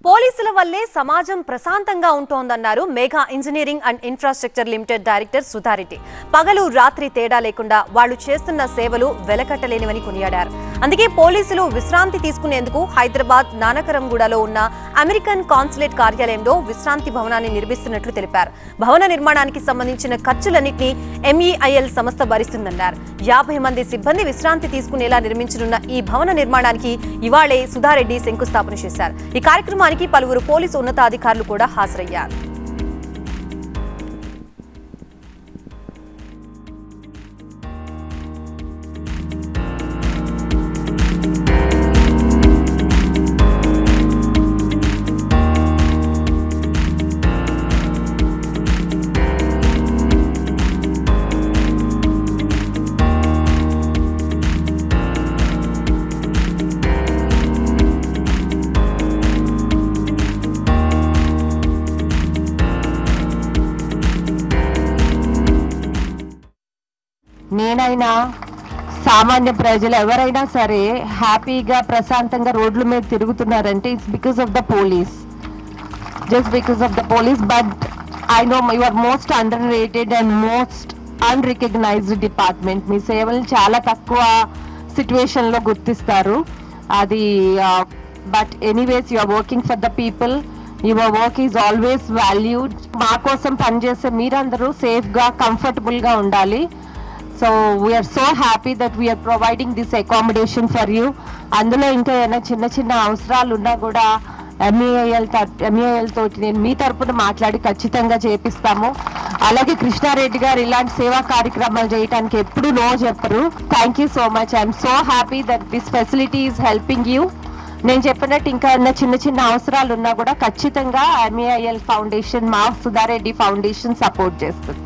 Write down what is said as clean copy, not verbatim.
పోలీసుల వల్లే సమాజం ప్రశాంతంగా ఉంటోందన్నారు Megha Engineering and Infrastructure Limited director Sudha Reddy. పగలు రాత్రి తేడా లేకుండా వాళ్లు చేస్తున్న సేవలు వెలకట్టలేనివని కొనియాడారు. అందుకే పోలీసులు విశ్రాంతి తీసుకునేందుకు హైదరాబాద్ నానకరంగూడలో ఉన్న అమెరికన్ కాన్సులేట్ కార్యాలయంలో విశ్రాంతి భవనాన్ని నిర్మిస్తున్నట్లు తెలిపారు. భవన నిర్మాణానికి సంబంధించిన ఖర్చులన్నింటినీ MEIL సంస్థ భరిస్తుందన్నారు. 50 మంది సిబ్బంది విశ్రాంతి తీసుకునేలా నిర్మించనున్న ఈ భవన నిర్మాణానికి ఇవాళే సుధారెడ్డి శంకుస్థాపన చేశారు. ఈ కార్యక్రమానికి పలువురు పోలీసు ఉన్నతాధికారులు కూడా హాజరయ్యారు. నేనైనా సామాన్య ప్రజలు ఎవరైనా సరే హ్యాపీగా ప్రశాంతంగా రోడ్ల మీద తిరుగుతున్నారంటే it's because of the police, just because of the police. But I know you are most underrated and most unrecognised department. మీ సేవలు చాలా తక్కువ సిచ్యువేషన్లో గుర్తిస్తారు అది. But anyways you are working for the people. Your work is always valued. మా కోసం పనిచేసే మీరందరూ సేఫ్గా కంఫర్టబుల్గా ఉండాలి. So we are so happy that we are providing this accommodation for you. అందులో ఇంకా ఏమైనా చిన్న చిన్న అవసరాలు ఉన్నా కూడా MEIL తోటి నేను మీ తరపున మాట్లాడి ఖచ్చితంగా చేపిస్తాము. అలాగే కృష్ణారెడ్డి గారు ఇలాంటి సేవా కార్యక్రమాలు చేయడానికి ఎప్పుడు నో చెప్పరు. Thank you so much. I'm so happy that this facility is helping you. నేను చెప్పినట్టు ఇంకా చిన్న చిన్న అవసరాలు ఉన్నా కూడా ఖచ్చితంగా MEIL ఫౌండేషన్, మా సుధారెడ్డి ఫౌండేషన్ సపోర్ట్ చేస్తుంది.